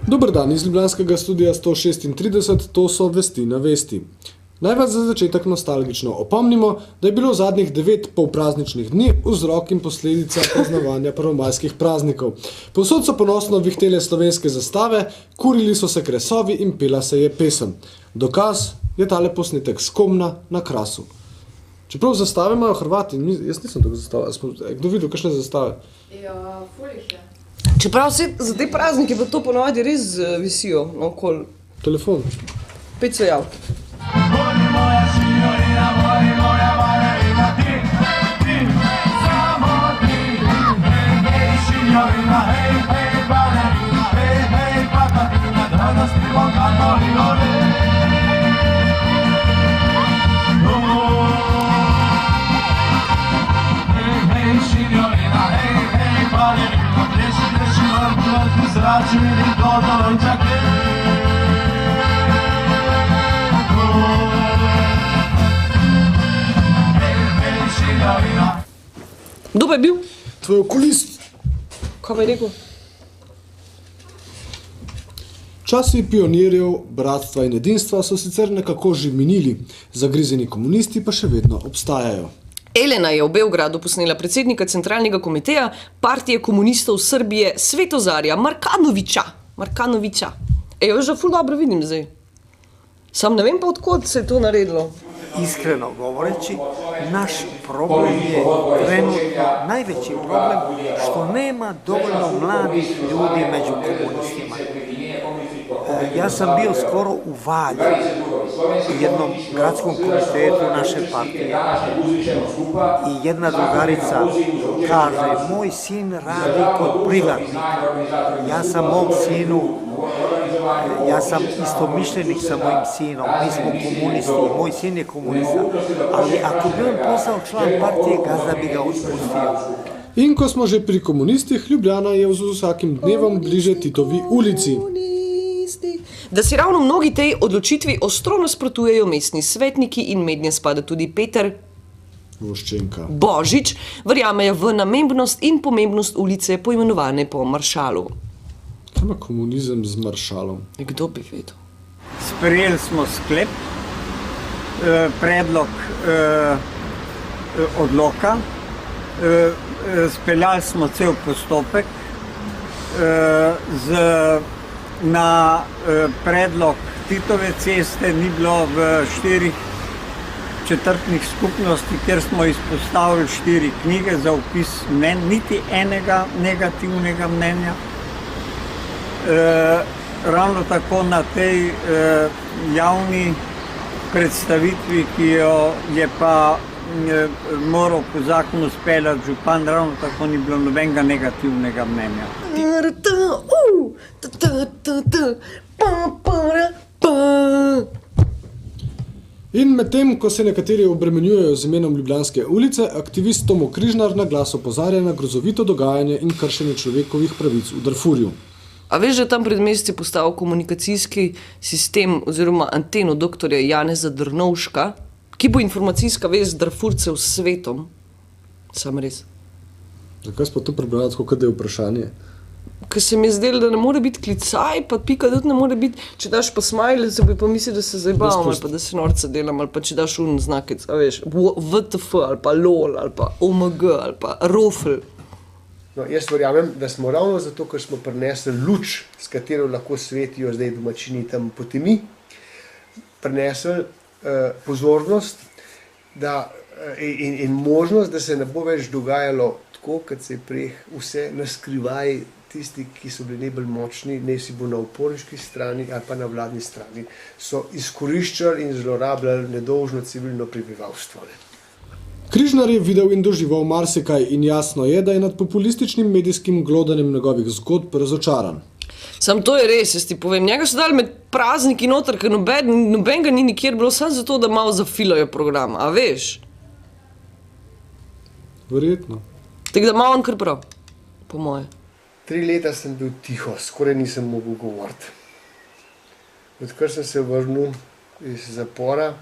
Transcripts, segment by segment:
Dober dan iz ljubljanskega studia 136, to so Vesti na vesti. Naj vas za začetek nostalgično opomnimo, da je bilo v zadnjih 9 polprazničnih dni vzrok in posledica praznovanja prvomajskih praznikov. Povsod so ponosno vihtele slovenske zastave, kurili so se kresovi in pela se je pesem. Dokaz je tale posnetek s Komna na Krasu. Čeprav zastave imajo Hrvati, jaz nisem tako zastave, kdo videl kakšne zastave? Ja, ful jih je. Čeprav se za te praznike pa to ponovadi res visijo naokoli. Telefon. Pet se jav. Kdo pa je bil? Tvoj okulist. Kaj pa je rekel? Časi pionirjev, bratstva in edinstva so sicer nekako že minili, zagrizeni komunisti pa še vedno obstajajo. Elena je v Beogradu posnela predsednika centralnega komiteja partije komunistov Srbije Svetozarja Markanovića. Jaz že ful dobro vidim zdaj. Sam ne vem pa odkot se je to naredilo. Iskreno govoreći, naš problem je trenutno najveći problem što nema dovoljno mladih ljudi među komunistima. Ja sam bio skoro u Valju, u jednom gradskom komitetu naše partije i jedna drugarica kaže, moj sin radi kod privatnika. Ja sam mom sinu, ja sam istomišljenik sa mojim sinom, mi smo komunisti, moj sin je komunista, ali ako bi on postao član partije, gazda bi ga otpustio. In ko smo že pri komunistih, Ljubljana je z vsakim dnevom bliže Titovi ulici. Da si ravno mnogi tej odločitvi ostro nasprotujejo mestni svetniki in mednje spada tudi Peter Voščenka. Božič, verjamejo v namembnost in pomembnost ulice poimenovane po maršalu. Kaj ima komunizem z maršalom? Kdo bi vedel? Sprejeli smo sklep, predlog odloka, speljali smo cel postopek, na predlog Titove ceste ni bilo v 4 četrtnih skupnosti, kjer smo izpostavili 4 knjige za opis mnenj, niti enega negativnega mnenja. Ravno tako na tej javni predstavitvi, ki jo je pa moral po zakonu speljati župan, ravno tako ni bilo nobenega negativnega mnenja. In medtem, ko se nekateri obremenjujejo z imenom Ljubljanske ulice, aktivist Tomo Križnar na glas opozarja na grozovito dogajanje in kršenje človekovih pravic v Darfurju. A veš, da tam pred meseci postavil komunikacijski sistem oziroma anteno doktorja Janeza Drnovška, ki bo informacijska vez Darfurcev s svetom? Sam res. Zakaj smo to prebrali, tako da je vprašanje? Ker se mi je zdelo, da ne more biti klicaj, pa pika tudi ne more biti, če daš pa smajl, se bi pa mislil, da se zabavam ali pa da se norca delam, ali pa če daš znakec, a veš, WTF ali pa LOL ali pa OMG ali pa ROFL. No, jaz verjamem, da smo ravno zato, ker smo prinesli luč, s katero lahko svetijo zdaj domačini tam po temi, prinesli pozornost in možnost, da se ne bo več dogajalo tako, kot se je prej vse naskrivaj tisti, ki so bili najbolj močni, ne si bo na uporniški strani ali pa na vladni strani, so izkoriščali in zlorabljali nedolžno civilno prebivalstvo. Križnar je videl in doživel marsikaj in jasno je, da je nad populističnim medijskim glodanjem njegovih zgodb razočaran. Sam to je res, jaz ti povem. Njega so dali med prazniki noter, ker noben ga ni nikjer bilo, samo zato, da malo zafilajo program, a veš? Verjetno. Tako da malo on kar prav, po moje. 3 leta sem bil tiho, skoraj nisem mogel govoriti. Odkar sem se vrnil iz zapora,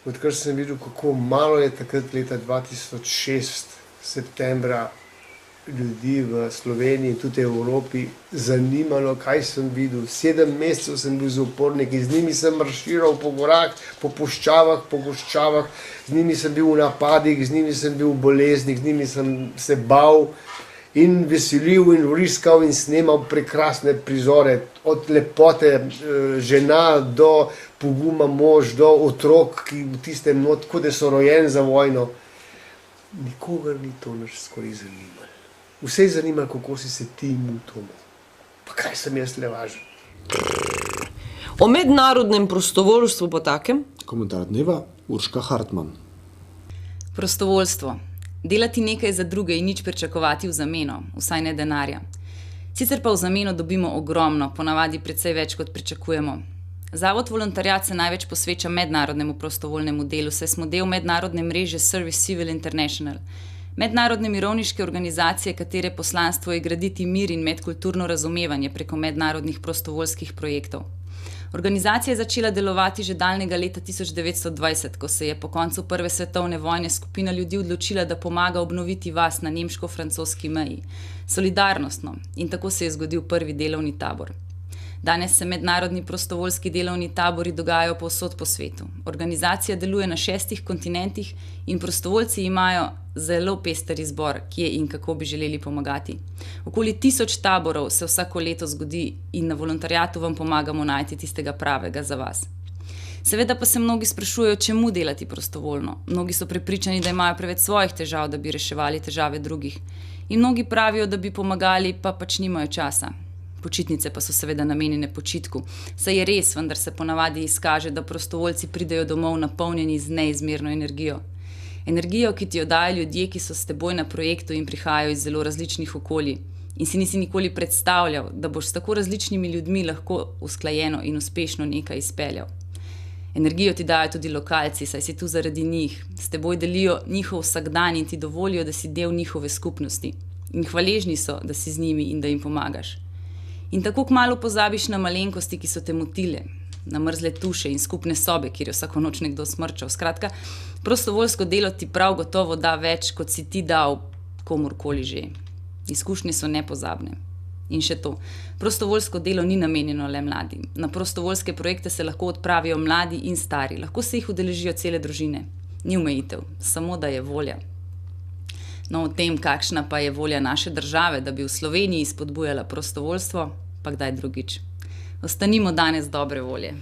odkar sem videl, kako malo je takrat leta 2006, septembra, ljudi v Sloveniji in tudi v Evropi zanimalo, kaj sem videl. 7 mesecev sem bil zapornik in z njimi sem marširal po gorah, po puščavah, z njimi sem bil v napadih, z njimi sem bil v boleznih, z njimi sem se bal in veselil in vriskal in snemal prekrasne prizore, od lepote žena do poguma mož, do otrok, ki v tistem notku, da so rojeni za vojno. Nikogar ni to naš skoraj zanimalo. Vse je zanimalo, kako si se ti mutoval. Pa kaj sem jaz le važen? O mednarodnem prostovoljstvu po takem? Komentar dneva Urška Hartmann. Prostovoljstvo. Delati nekaj za druge in nič pričakovati v zameno, vsaj ne denarja. Sicer pa v zameno dobimo ogromno, ponavadi precej več, kot pričakujemo. Zavod Volontariat se največ posveča mednarodnemu prostovoljnemu delu, saj smo del mednarodne mreže Service Civil International. Mednarodne mirovniške organizacije, katere poslanstvo je graditi mir in medkulturno razumevanje preko mednarodnih prostovoljskih projektov. Organizacija je začela delovati že daljnega leta 1920, ko se je po koncu Prve svetovne vojne skupina ljudi odločila, da pomaga obnoviti vas na nemško-francoski meji. Solidarnostno. In tako se je zgodil prvi delovni tabor. Danes se mednarodni prostovoljski delovni tabori dogajajo povsod po svetu. Organizacija deluje na 6 kontinentih in prostovoljci imajo zelo pester izbor, kje in kako bi želeli pomagati. Okoli 1000 taborov se vsako leto zgodi in na volontariatu vam pomagamo najti tistega pravega za vas. Seveda pa se mnogi sprašujejo, čemu delati prostovoljno. Mnogi so prepričani, da imajo preveč svojih težav, da bi reševali težave drugih. In mnogi pravijo, da bi pomagali, pa pač nimajo časa. Počitnice pa so seveda namenjene počitku. Saj je res, vendar se ponavadi izkaže, da prostovoljci pridejo domov napolnjeni z neizmerno energijo. Energijo, ki ti jo dajo ljudje, ki so s teboj na projektu in prihajajo iz zelo različnih okolij. In si nisi nikoli predstavljal, da boš s tako različnimi ljudmi lahko usklajeno in uspešno nekaj izpeljal. Energijo ti dajo tudi lokalci, saj si tu zaradi njih. S teboj delijo njihov vsakdan in ti dovolijo, da si del njihove skupnosti. In hvaležni so, da si z njimi in da jim pomagaš. In tako kmalu pozabiš na malenkosti, ki so te motile, na mrzle tuše in skupne sobe, kjer je vsako noč nekdo smrčal. Skratka, prostovoljsko delo ti prav gotovo da več, kot si ti dal komurkoli že. Izkušnje so nepozabne. In še to, prostovoljsko delo ni namenjeno le mladim. Na prostovoljske projekte se lahko odpravijo mladi in stari, lahko se jih udeležijo cele družine. Ni omejitev, samo da je volja. No, o tem, kakšna pa je volja naše države, da bi v Sloveniji spodbujala prostovoljstvo, pa kdaj drugič. Ostanimo danes dobre volje.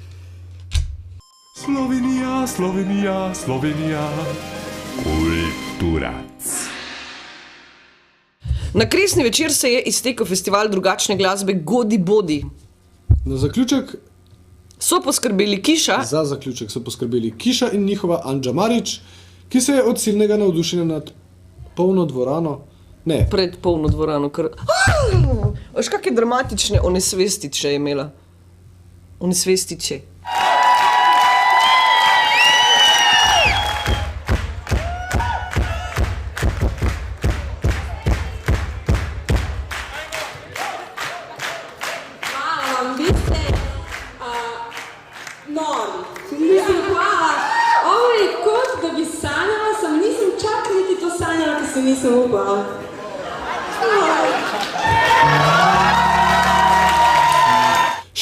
Slovenija, Slovenija, Slovenija, kulturac. Na Kresni večer se je iztekel festival drugačne glasbe Godi Bodi. Na zaključek So poskrbeli Kiša. Za zaključek so poskrbeli Kiša in njihova Andža Marič, ki se je od silnega navdušenja nad polno dvorano, ne, Pred polno dvorano, ker... Veš, kakšne dramatične onesvestiče je imela? Onesvestiče. Vi ste nori. Mislim, hvala. Ovo je kot da bi sanjala, sam nisem čak niti to sanjala, ker se nisem upala.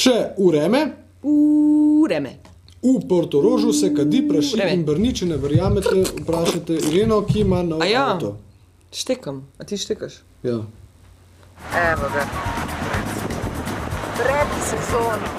še Ureme. Ureme. V Portorožu se kadi, praši Vreme. in brni, če ne verjamete, vprašajte Ireno, ki ima nov A ja, avto. štekam. A ti štekaš? Ja. Evo ga. Pred sezono.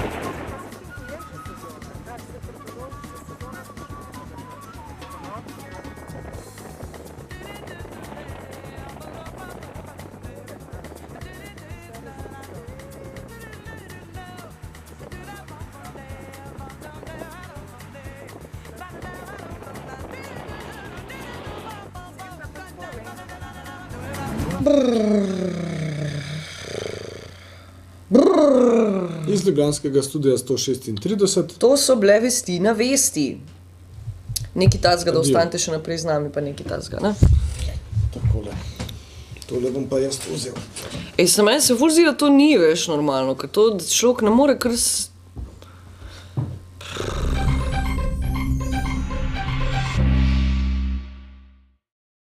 Iz ljubljanskega studia 136. To so bile vesti na vesti. Nekaj tazga, da Adijo. ostanete še naprej z nami, pa nekaj tazga, ne? Takole. Tole bom pa jaz vzel. Ej, se meni se ful zdi, da to ni več normalno, ker to človek ne more kar